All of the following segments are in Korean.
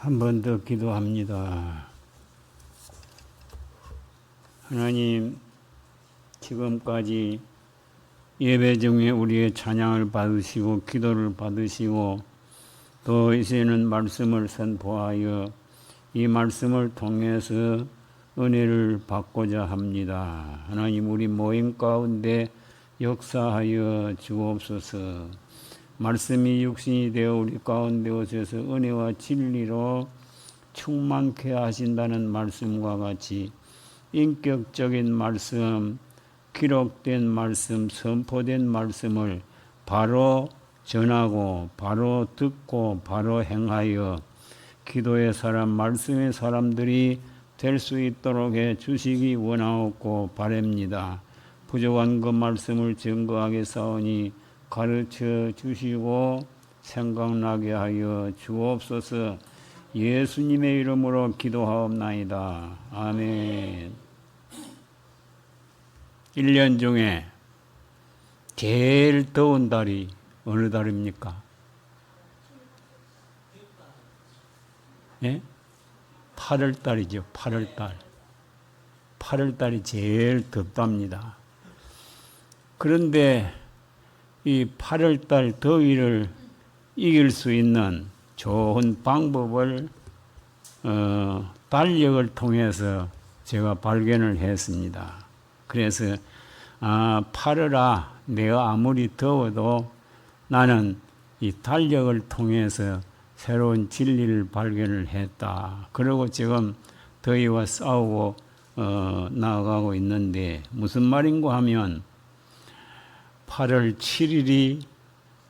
한 번 더 기도합니다. 하나님, 지금까지 예배 중에 우리의 찬양을 받으시고 기도를 받으시고 또 이제는 말씀을 선포하여 이 말씀을 통해서 은혜를 받고자 합니다. 하나님, 우리 모임 가운데 역사하여 주옵소서. 말씀이 육신이 되어 우리 가운데 오셔서 은혜와 진리로 충만케 하신다는 말씀과 같이 인격적인 말씀, 기록된 말씀, 선포된 말씀을 바로 전하고 바로 듣고 바로 행하여 기도의 사람, 말씀의 사람들이 될 수 있도록 해 주시기 원하옵고 바랍니다. 부족한 그 말씀을 증거하게 싸우니 가르쳐 주시고 생각나게 하여 주옵소서. 예수님의 이름으로 기도하옵나이다. 아멘. 1년 중에 제일 더운 달이 어느 달입니까? 예? 8월 달이죠. 8월 달. 8월 달이 제일 덥답니다. 그런데 이 8월 달 더위를 이길 수 있는 좋은 방법을 달력을 통해서 제가 발견을 했습니다. 그래서 8월아, 내가 아무리 더워도 나는 이 달력을 통해서 새로운 진리를 발견을 했다. 그리고 지금 더위와 싸우고 나아가고 있는데 무슨 말인고 하면 8월 7일이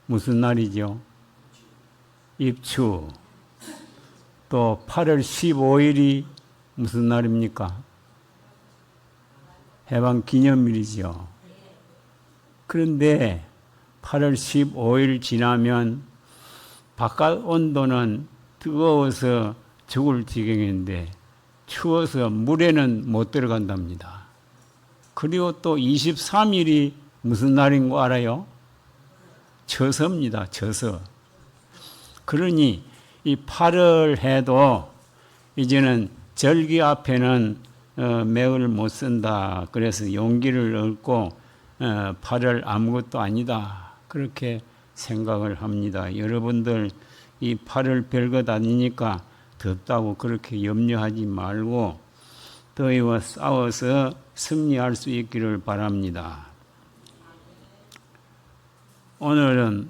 무슨 날이죠? 입추. 또 8월 15일이 무슨 날입니까? 해방기념일이죠. 그런데 8월 15일 지나면 바깥 온도는 뜨거워서 죽을 지경인데 추워서 물에는 못 들어간답니다. 그리고 또 23일이 무슨 날인 거 알아요? 처서입니다. 처서. 그러니 이 8월 해도 이제는 절기 앞에는 맥을 못 쓴다. 그래서 용기를 얻고 8월 아무것도 아니다. 그렇게 생각을 합니다. 여러분들 이 8월 별것 아니니까 덥다고 그렇게 염려하지 말고 더위와 싸워서 승리할 수 있기를 바랍니다. 오늘은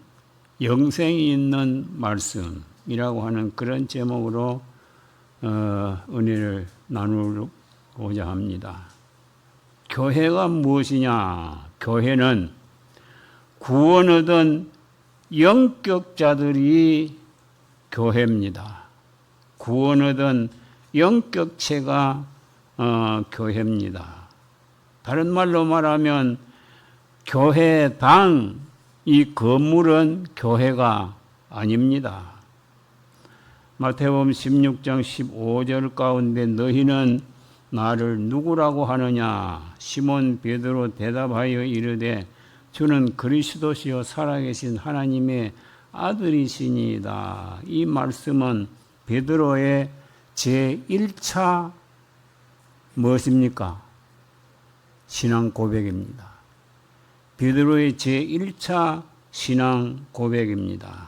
영생이 있는 말씀이라고 하는 그런 제목으로 은혜를 나누고자 합니다. 교회가 무엇이냐? 교회는 구원 얻은 영격자들이 교회입니다. 구원 얻은 영격체가 교회입니다. 다른 말로 말하면 교회당, 이 건물은 교회가 아닙니다. 마태복음 16장 15절 가운데 너희는 나를 누구라고 하느냐? 시몬 베드로 대답하여 이르되 주는 그리스도시요 살아계신 하나님의 아들이시니이다. 이 말씀은 베드로의 제1차 무엇입니까? 신앙 고백입니다. 베드로의 제1차 신앙 고백입니다.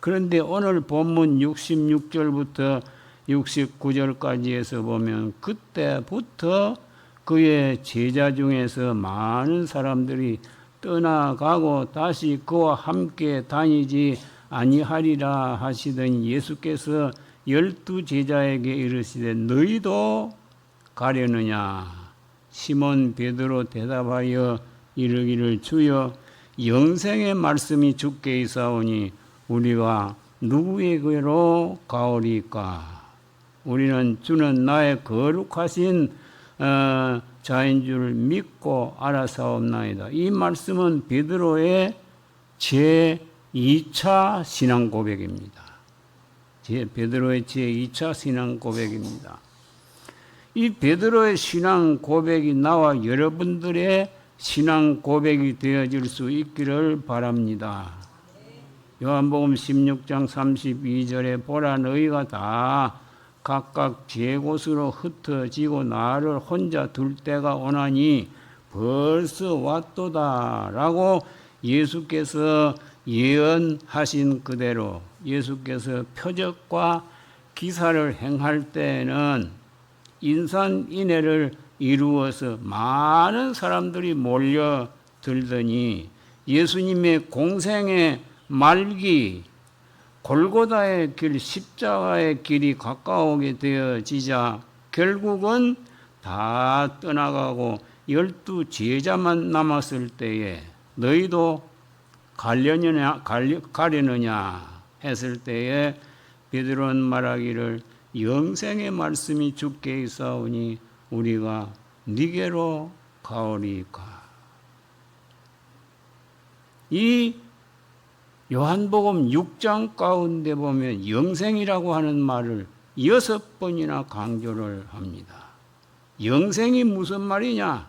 그런데 오늘 본문 66절부터 69절까지에서 보면 그때부터 그의 제자 중에서 많은 사람들이 떠나가고 다시 그와 함께 다니지 아니하리라 하시던 예수께서 12 제자에게 이르시되 너희도 가려느냐? 시몬 베드로 대답하여 이르기를 주여 영생의 말씀이 주께 있사오니 우리가 누구에게로 가오리까? 우리는 주는 나의 거룩하신 자인 줄 믿고 알아사옵나이다. 이 말씀은 베드로의 제2차 신앙 고백입니다. 베드로의 제2차 신앙 고백입니다. 이 베드로의 신앙 고백이 나와 여러분들의 신앙 고백이 되어질 수 있기를 바랍니다. 요한복음 16장 32절에 보라 너희가 다 각각 제 곳으로 흩어지고 나를 혼자 둘 때가 오나니 벌써 왔도다 라고 예수께서 예언하신 그대로 예수께서 표적과 기사를 행할 때에는 인산인해를 이루어서 많은 사람들이 몰려들더니 예수님의 공생의 말기 골고다의 길 십자가의 길이 가까우게 되어지자 결국은 다 떠나가고 12 제자만 남았을 때에 너희도 가려느냐 했을 때에 베드로는 말하기를 영생의 말씀이 주께 있사오니 우리가 네게로 가오리까. 이 요한복음 6장 가운데 보면 영생이라고 하는 말을 6번이나 강조를 합니다. 영생이 무슨 말이냐?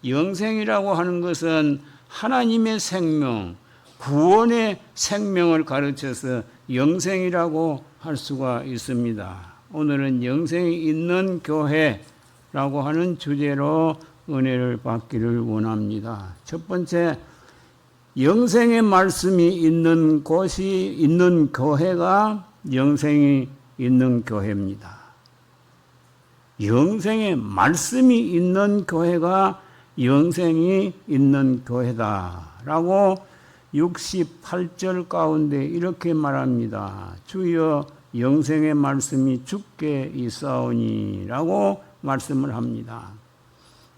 영생이라고 하는 것은 하나님의 생명, 구원의 생명을 가르쳐서 영생이라고 할 수가 있습니다. 오늘은 영생이 있는 교회라고 하는 주제로 은혜를 받기를 원합니다. 첫 번째, 영생의 말씀이 있는 곳이 있는 교회가 영생이 있는 교회입니다. 영생의 말씀이 있는 교회가 영생이 있는 교회다라고 68절 가운데 이렇게 말합니다. 주여 영생의 말씀이 주께 있사오니라고 말씀을 합니다.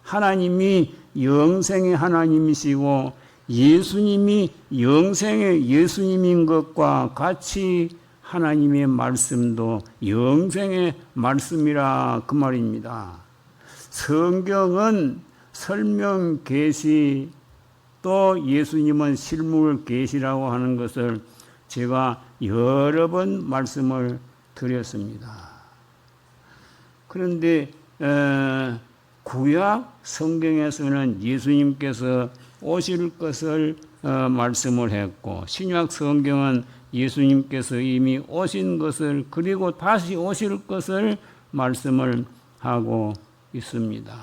하나님이 영생의 하나님이시고 예수님이 영생의 예수님인 것과 같이 하나님의 말씀도 영생의 말씀이라 그 말입니다. 성경은 설명 계시 또 예수님은 실물 계시라고 하는 것을 제가 여러 번 말씀을 드렸습니다. 그런데 구약 성경에서는 예수님께서 오실 것을 말씀을 했고 신약 성경은 예수님께서 이미 오신 것을 그리고 다시 오실 것을 말씀을 하고 있습니다.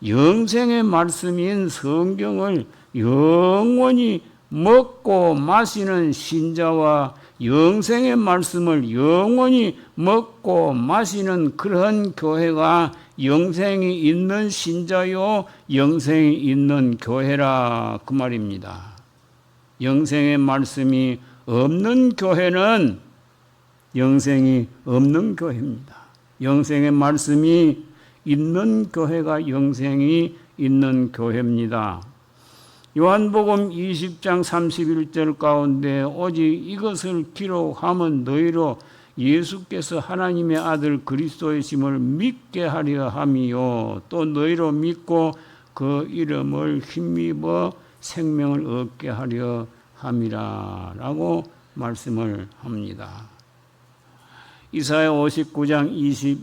영생의 말씀인 성경을 영원히 먹고 마시는 신자와 영생의 말씀을 영원히 먹고 마시는 그런 교회가 영생이 있는 신자요 영생이 있는 교회라 그 말입니다. 영생의 말씀이 없는 교회는 영생이 없는 교회입니다. 영생의 말씀이 있는 교회가 영생이 있는 교회입니다. 요한복음 20장 31절 가운데 오직 이것을 기록하면 너희로 예수께서 하나님의 아들 그리스도이심을 믿게 하려 함이요 또 너희로 믿고 그 이름을 힘입어 생명을 얻게 하려 함이라 라고 말씀을 합니다. 이사야 59장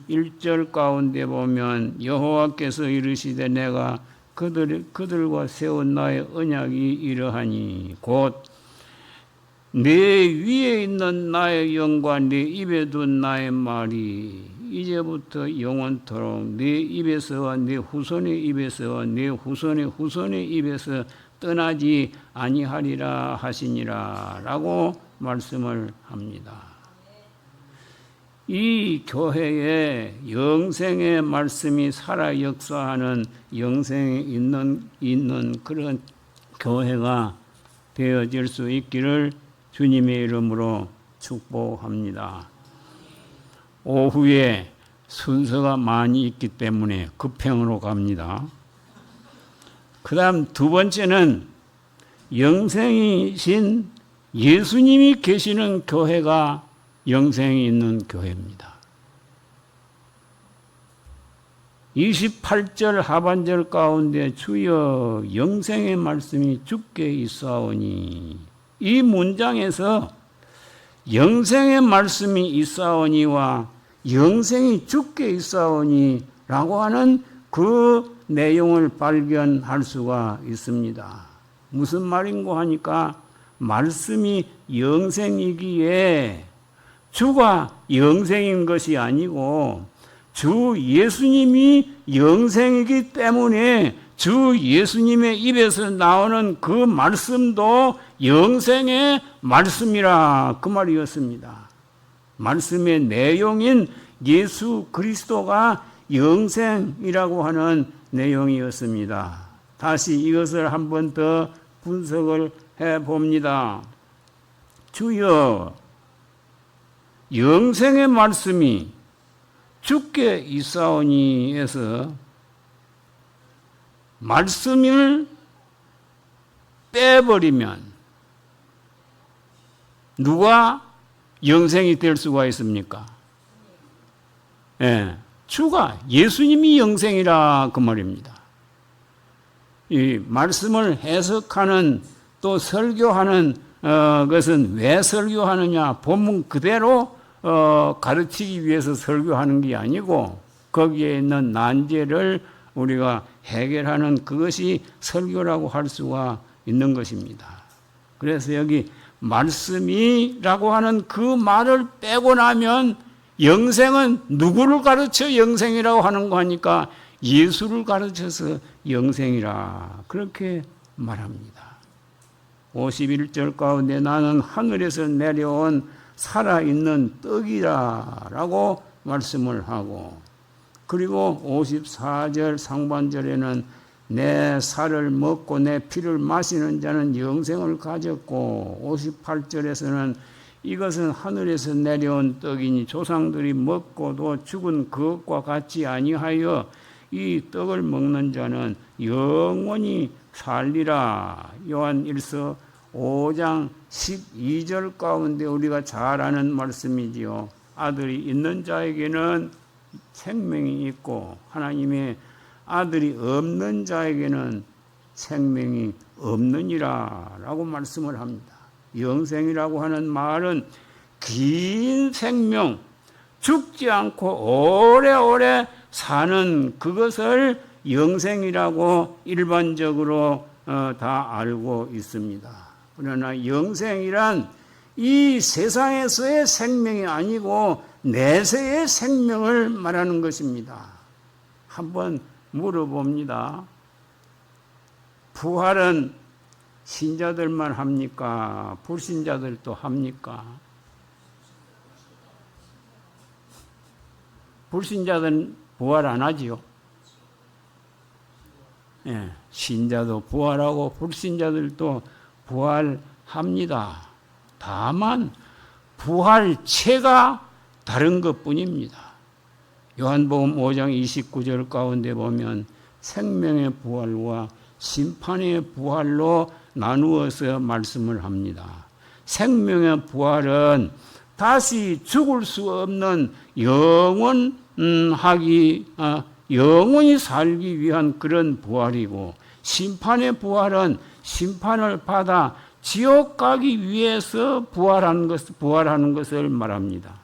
21절 가운데 보면 여호와께서 이르시되 내가 그들과 세운 나의 언약이 이러하니 곧 내 위에 있는 나의 영과 내 입에 둔 나의 말이 이제부터 영원토록 내 입에서와 내 후손의 입에서와 내 후손의 후손의 입에서 떠나지 아니하리라 하시니라 라고 말씀을 합니다. 이 교회에 영생의 말씀이 살아 역사하는 영생이 있는 그런 교회가 되어질 수 있기를 주님의 이름으로 축복합니다. 오후에 순서가 많이 있기 때문에 급행으로 갑니다. 그 다음 두 번째는 영생이신 예수님이 계시는 교회가 영생이 있는 교회입니다. 28절 하반절 가운데 주여 영생의 말씀이 주께 있사오니 이 문장에서 영생의 말씀이 있사오니와 영생이 주께 있사오니 라고 하는 그 내용을 발견할 수가 있습니다. 무슨 말인고 하니까 말씀이 영생이기에 주가 영생인 것이 아니고 주 예수님이 영생이기 때문에 주 예수님의 입에서 나오는 그 말씀도 영생의 말씀이라 그 말이었습니다. 말씀의 내용인 예수 그리스도가 영생이라고 하는 내용이었습니다. 다시 이것을 한 번 더 분석을 해봅니다. 주여, 영생의 말씀이 주께 있사오니에서 말씀을 빼버리면 누가 영생이 될 수가 있습니까? 예, 주가 예수님이 영생이라 그 말입니다. 이 말씀을 해석하는 또 설교하는 것은 왜 설교하느냐? 본문 그대로 가르치기 위해서 설교하는 게 아니고 거기에 있는 난제를 우리가 해결하는 그것이 설교라고 할 수가 있는 것입니다. 그래서 여기 말씀이라고 하는 그 말을 빼고 나면 영생은 누구를 가르쳐 영생이라고 하는 거 하니까 예수를 가르쳐서 영생이라 그렇게 말합니다. 51절 가운데 나는 하늘에서 내려온 살아있는 떡이라 라고 말씀을 하고, 그리고 54절 상반절에는 내 살을 먹고 내 피를 마시는 자는 영생을 가졌고, 58절에서는 이것은 하늘에서 내려온 떡이니 조상들이 먹고도 죽은 그것과 같지 아니하여 이 떡을 먹는 자는 영원히 살리라. 요한 1서 5장 12절 가운데 우리가 잘 아는 말씀이지요. 아들이 있는 자에게는 생명이 있고 하나님의 아들이 없는 자에게는 생명이 없느니라 라고 말씀을 합니다. 영생이라고 하는 말은 긴 생명, 죽지 않고 오래오래 사는 그것을 영생이라고 일반적으로 다 알고 있습니다. 그러나 영생이란 이 세상에서의 생명이 아니고 내세의 생명을 말하는 것입니다. 한번 물어봅니다. 부활은 신자들만 합니까? 불신자들도 합니까? 불신자들은 부활 안 하지요. 예, 신자도 부활하고 불신자들도 부활합니다. 다만 부활체가 다른 것뿐입니다. 요한복음 5장 29절 가운데 보면 생명의 부활과 심판의 부활로 나누어서 말씀을 합니다. 생명의 부활은 다시 죽을 수 없는 영원히 살기 위한 그런 부활이고, 심판의 부활은 심판을 받아 지옥 가기 위해서 부활하는 것을 말합니다.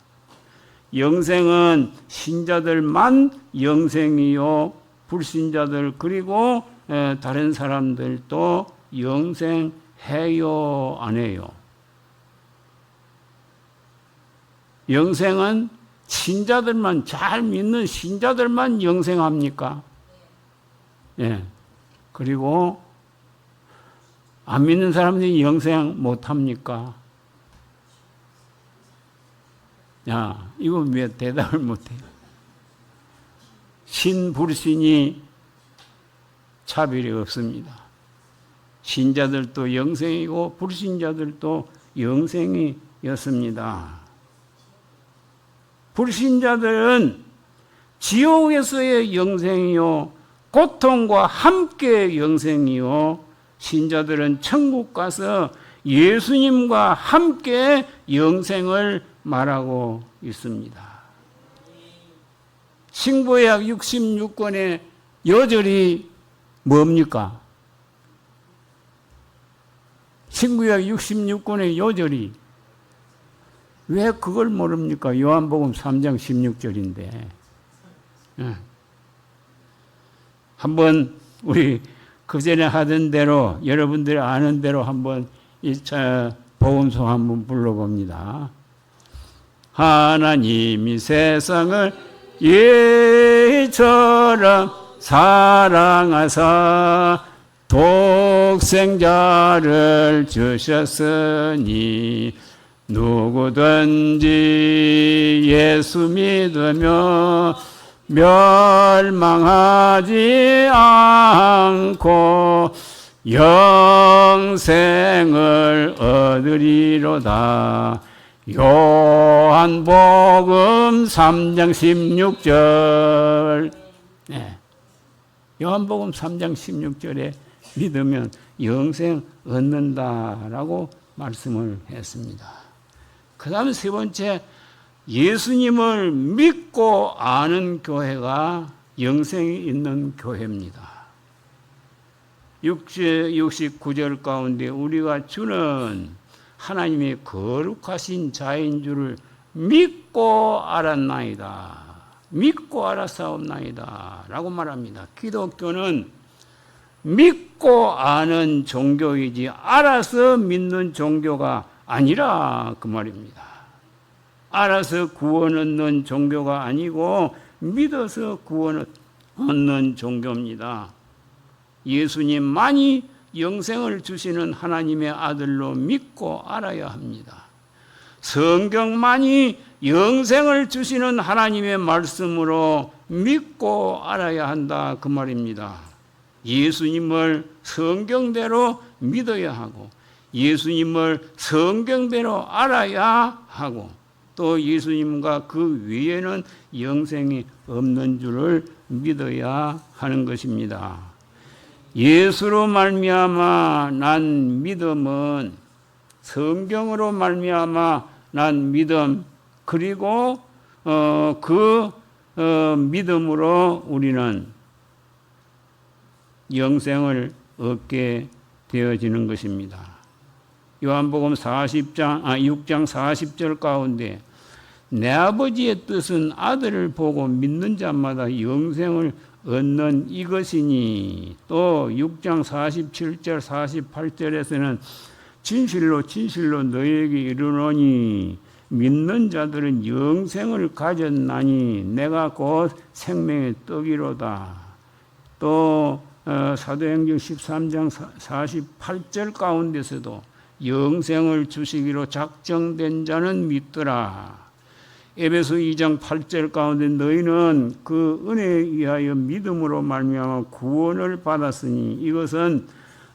영생은 신자들만 영생이요, 불신자들 그리고 다른 사람들도 영생해요, 안 해요? 영생은 신자들만, 잘 믿는 신자들만 영생합니까? 예. 그리고 안 믿는 사람들이 영생 못합니까? 야, 이거 왜 대답을 못해요? 신불신이 차별이 없습니다. 신자들도 영생이고 불신자들도 영생이었습니다. 불신자들은 지옥에서의 영생이요, 고통과 함께 영생이요, 신자들은 천국 가서 예수님과 함께 영생을 말하고 있습니다. 신구약 66권의 요절이 뭡니까? 신구약 66권의 요절이 왜 그걸 모릅니까? 요한복음 3장 16절인데. 한번 우리 그전에 하던 대로, 여러분들이 아는 대로 한번 복음송 한번 불러봅니다. 하나님이 세상을 이처럼 사랑하사 독생자를 주셨으니 누구든지 예수 믿으며 멸망하지 않고 영생을 얻으리로다. 요한복음 3장 16절. 네. 요한복음 3장 16절에 믿으면 영생 얻는다라고 말씀을 했습니다. 그 다음 세 번째, 예수님을 믿고 아는 교회가 영생이 있는 교회입니다. 69절 가운데 우리가 주는 하나님의 거룩하신 자인 줄을 믿고 알았나이다. 믿고 알았사옵나이다 라고 말합니다. 기독교는 믿고 아는 종교이지 알아서 믿는 종교가 아니라 그 말입니다. 알아서 구원 얻는 종교가 아니고 믿어서 구원 얻는 종교입니다. 예수님만이 영생을 주시는 하나님의 아들로 믿고 알아야 합니다. 성경만이 영생을 주시는 하나님의 말씀으로 믿고 알아야 한다 그 말입니다. 예수님을 성경대로 믿어야 하고 예수님을 성경대로 알아야 하고 또 예수님과 그 위에는 영생이 없는 줄을 믿어야 하는 것입니다. 예수로 말미암아 난 믿음은 성경으로 말미암아 난 믿음 그리고 그 믿음으로 우리는 영생을 얻게 되어지는 것입니다. 요한복음 6장 40절 가운데 내 아버지의 뜻은 아들을 보고 믿는 자마다 영생을 얻는 이것이니 또 6장 47절 48절에서는 진실로 진실로 너희에게 이르노니 믿는 자들은 영생을 가졌나니 내가 곧 생명의 떡이로다. 또 사도행전 13장 48절 가운데서도 영생을 주시기로 작정된 자는 믿더라. 에베소 2장 8절 가운데 너희는 그 은혜에 의하여 믿음으로 말미암아 구원을 받았으니 이것은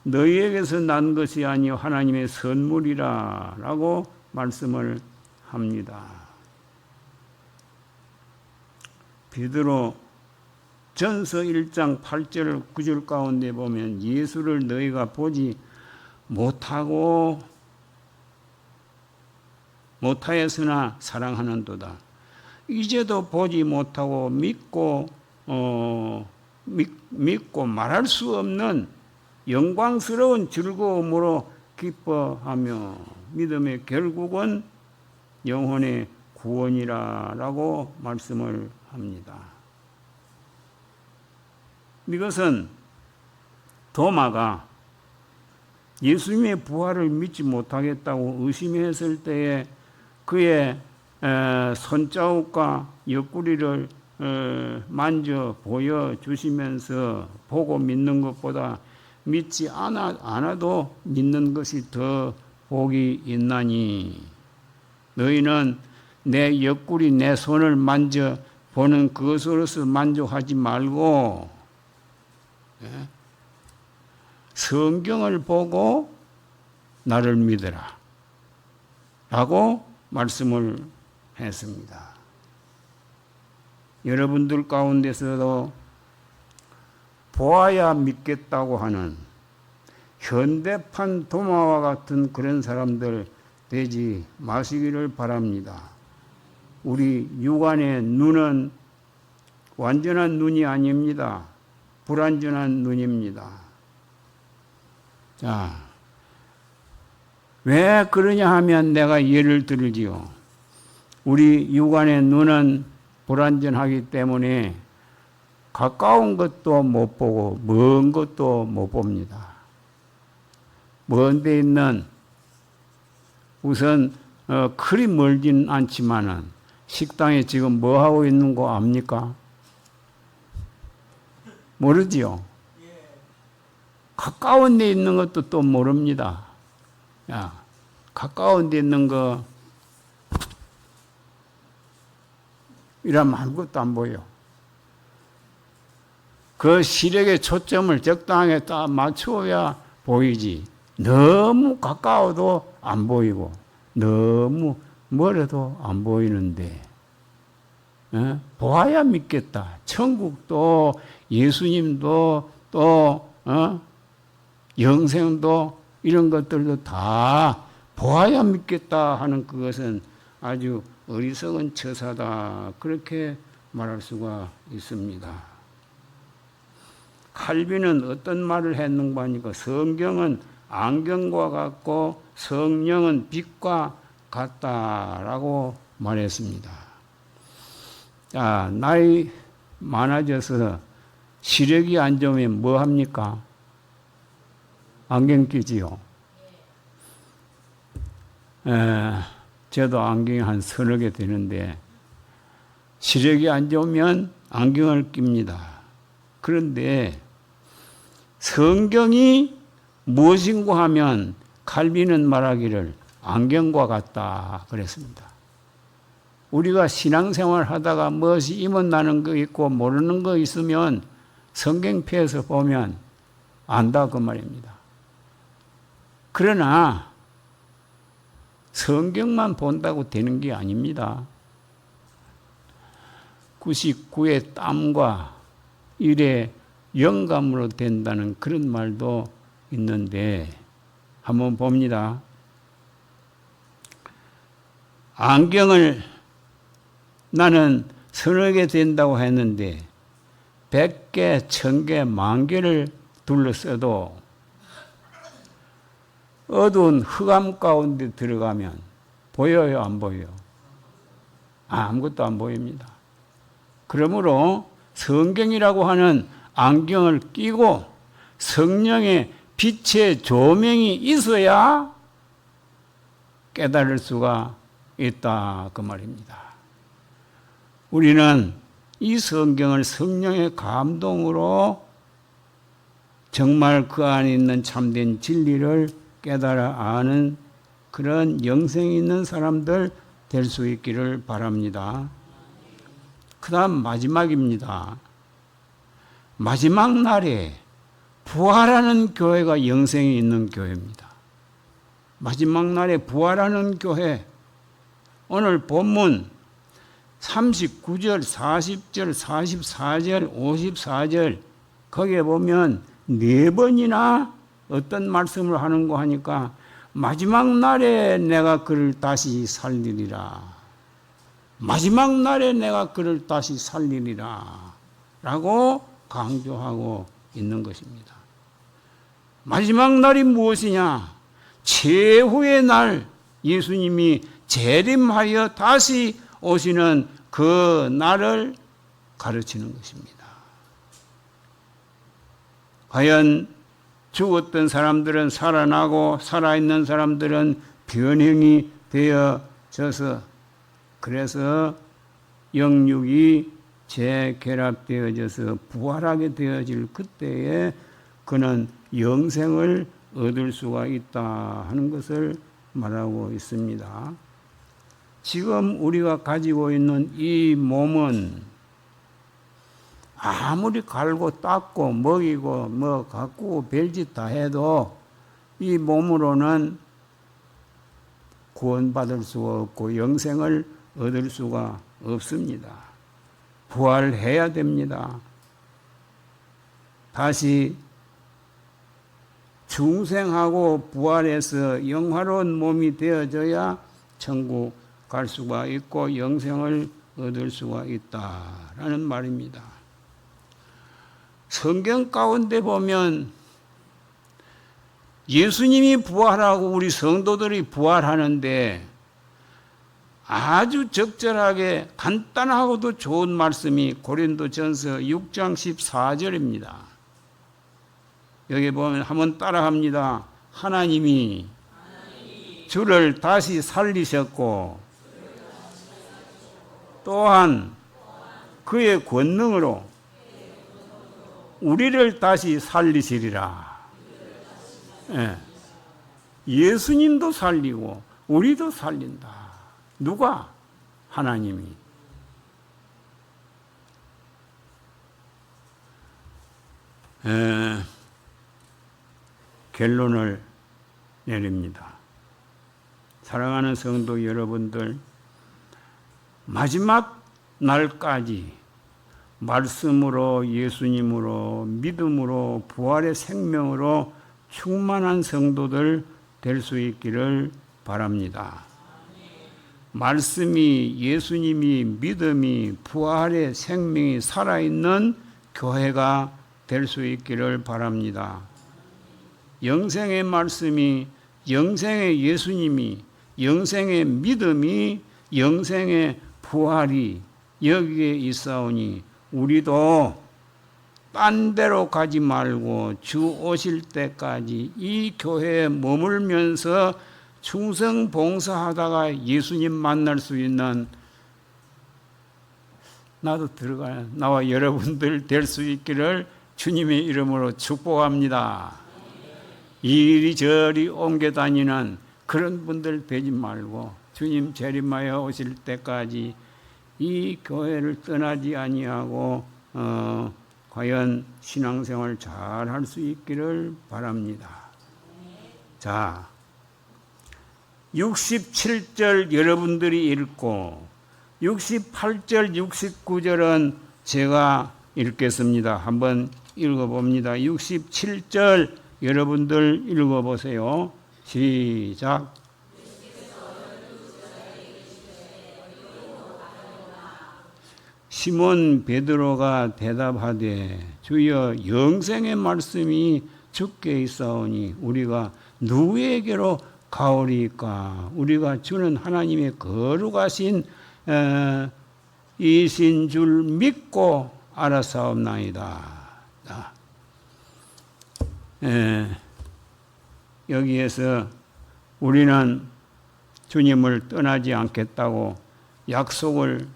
너희에게서 난 것이 아니요 하나님의 선물이라 라고 말씀을 합니다. 베드로 전서 1장 8절 9절 가운데 보면 예수를 너희가 보지 못하였으나 사랑하는도다. 이제도 보지 못하고 믿고 말할 수 없는 영광스러운 즐거움으로 기뻐하며 믿음의 결국은 영혼의 구원이라고 말씀을 합니다. 이것은 도마가 예수님의 부활을 믿지 못하겠다고 의심했을 때에 그의 손자국과 옆구리를 만져 보여주시면서 보고 믿는 것보다 믿지 않아도 믿는 것이 더 복이 있나니 너희는 내 옆구리 내 손을 만져보는 그것으로서 만족하지 말고 성경을 보고 나를 믿으라 라고 말씀을 했습니다. 여러분들 가운데서도 보아야 믿겠다고 하는 현대판 도마와 같은 그런 사람들 되지 마시기를 바랍니다. 우리 육안의 눈은 완전한 눈이 아닙니다. 불완전한 눈입니다. 자, 왜 그러냐 하면 내가 예를 들지요. 우리 육안의 눈은 불완전하기 때문에 가까운 것도 못 보고 먼 것도 못 봅니다. 먼 데 있는 우선 그리 멀진 않지만은 식당에 지금 뭐 하고 있는 거 압니까? 모르지요. 가까운 데 있는 것도 또 모릅니다. 야, 가까운 데 있는 거 이러면 아무것도 안 보여. 그 시력의 초점을 적당하게 딱 맞추어야 보이지. 너무 가까워도 안 보이고 너무 멀어도 안 보이는데 보아야 믿겠다. 천국도 예수님도 또 영생도 이런 것들도 다 보아야 믿겠다 하는 그것은 아주 어리석은 처사다. 그렇게 말할 수가 있습니다. 칼빈은 어떤 말을 했는가 하니까 성경은 안경과 같고 성령은 빛과 같다라고 말했습니다. 자, 나이 많아져서 시력이 안 좋으면 뭐 합니까? 안경 끼지요. 저도 안경이 한 서너 개 되는데 시력이 안 좋으면 안경을 낍니다. 그런데 성경이 무엇인고 하면 칼빈은 말하기를 안경과 같다 그랬습니다. 우리가 신앙생활 하다가 무엇이 이문나는 거 있고 모르는 거 있으면 성경표에서 보면 안다 그 말입니다. 그러나 성경만 본다고 되는 게 아닙니다. 99의 땀과 일의 영감으로 된다는 그런 말도 있는데 한번 봅니다. 안경을 나는 서너 개 된다고 했는데 100개, 1000개, 10,000개를 둘러써도 어두운 흑암 가운데 들어가면 보여요, 안 보여요? 아무것도 안 보입니다. 그러므로 성경이라고 하는 안경을 끼고 성령의 빛의 조명이 있어야 깨달을 수가 있다 그 말입니다. 우리는 이 성경을 성령의 감동으로 정말 그 안에 있는 참된 진리를 깨달아 아는 그런 영생이 있는 사람들 될 수 있기를 바랍니다. 그 다음 마지막입니다. 마지막 날에 부활하는 교회가 영생이 있는 교회입니다. 마지막 날에 부활하는 교회. 오늘 본문 39절, 40절, 44절, 54절 거기에 보면 4번이나 어떤 말씀을 하는가 하니까 마지막 날에 내가 그를 다시 살리리라. 마지막 날에 내가 그를 다시 살리리라 라고 강조하고 있는 것입니다. 마지막 날이 무엇이냐? 최후의 날 예수님이 재림하여 다시 오시는 그 날을 가르치는 것입니다. 과연 죽었던 사람들은 살아나고 살아있는 사람들은 변형이 되어져서 그래서 영육이 재결합되어져서 부활하게 되어질 그때에 그는 영생을 얻을 수가 있다 하는 것을 말하고 있습니다. 지금 우리가 가지고 있는 이 몸은 아무리 갈고 닦고 먹이고 뭐 가꾸고 별짓 다 해도 이 몸으로는 구원받을 수가 없고 영생을 얻을 수가 없습니다. 부활해야 됩니다. 다시 중생하고 부활해서 영화로운 몸이 되어져야 천국 갈 수가 있고 영생을 얻을 수가 있다라는 말입니다. 성경 가운데 보면 예수님이 부활하고 우리 성도들이 부활하는데 아주 적절하게 간단하고도 좋은 말씀이 고린도전서 6장 14절입니다. 여기 보면 한번 따라합니다. 하나님이 주를 다시 살리셨고 또한 그의 권능으로 우리를 다시 살리시리라. 예. 예수님도 살리고 우리도 살린다. 누가? 하나님이. 결론을 내립니다. 사랑하는 성도 여러분들, 마지막 날까지 말씀으로, 예수님으로, 믿음으로, 부활의 생명으로 충만한 성도들 될 수 있기를 바랍니다. 말씀이, 예수님이, 믿음이, 부활의 생명이 살아있는 교회가 될 수 있기를 바랍니다. 영생의 말씀이, 영생의 예수님이, 영생의 믿음이, 영생의 부활이 여기에 있사오니 우리도 딴 데로 가지 말고 주 오실 때까지 이 교회에 머물면서 충성 봉사하다가 예수님 만날 수 있는, 나도 들어가요, 나와 여러분들 될 수 있기를 주님의 이름으로 축복합니다. 이리저리 옮겨 다니는 그런 분들 되지 말고 주님 재림하여 오실 때까지 이 교회를 떠나지 아니하고 과연 신앙생활 잘 할 수 있기를 바랍니다. 자, 67절 여러분들이 읽고 68절, 69절은 제가 읽겠습니다. 한번 읽어봅니다. 67절 여러분들 읽어보세요. 시작. 시몬 베드로가 대답하되 주여 영생의 말씀이 주께 있사오니 우리가 누구에게로 가오리까? 우리가 주는 하나님의 거룩하신 이신 줄 믿고 알았사옵나이다. 여기에서 우리는 주님을 떠나지 않겠다고 약속을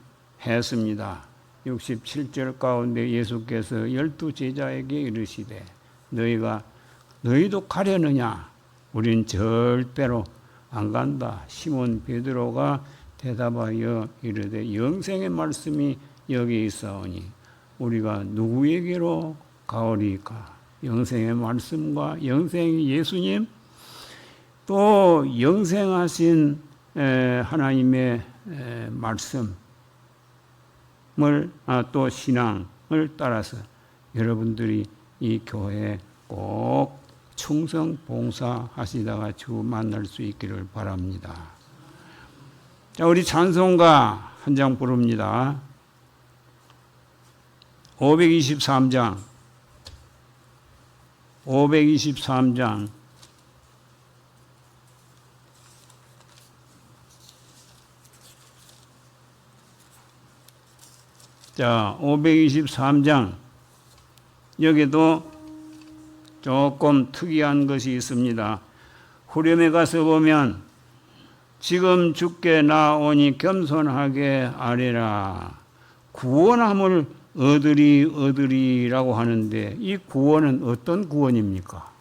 했습니다. 67절 가운데 예수께서 12제자에게 이르시되 너희도 가려느냐? 우린 절대로 안 간다. 시몬 베드로가 대답하여 이르되 영생의 말씀이 여기 있사오니 우리가 누구에게로 가오리까? 영생의 말씀과 영생의 예수님, 또 영생하신 하나님의 말씀을 또 신앙을 따라서 여러분들이 이 교회에 꼭 충성 봉사하시다가 주 만날 수 있기를 바랍니다. 자, 우리 찬송가 한 장 부릅니다. 523장. 523장. 자, 523장. 여기도 조금 특이한 것이 있습니다. 후렴에 가서 보면 지금 주께 나오니 겸손하게 아뢰라. 구원함을 얻으리라고 하는데 이 구원은 어떤 구원입니까?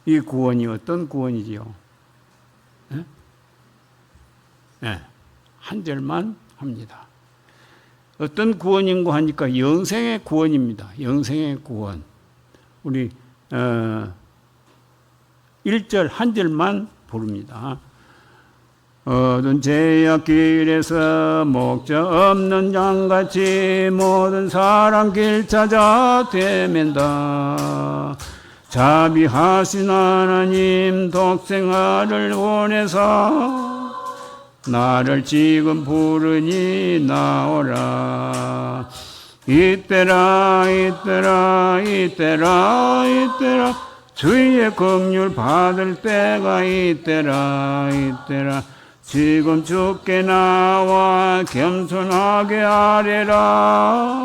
이 구원이 어떤 구원이지요? 네, 한 절만 합니다. 어떤 구원인고 하니까 영생의 구원입니다. 영생의 구원. 우리 1절 한 절만 부릅니다. 어두운 제약길에서 목적 없는 양같이 모든 사람 길 찾아 되맨다. 자비하신 하나님 독생아를 원해서 나를 지금 부르니 나오라. 이때라 주의 긍휼 받을 때가 이때라. 지금 주께 나와 겸손하게 아뢰라.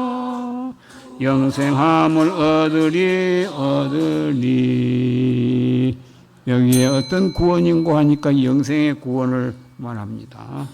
영생함을 얻으리. 여기에 어떤 구원인고 하니까 영생의 구원을 말합니다.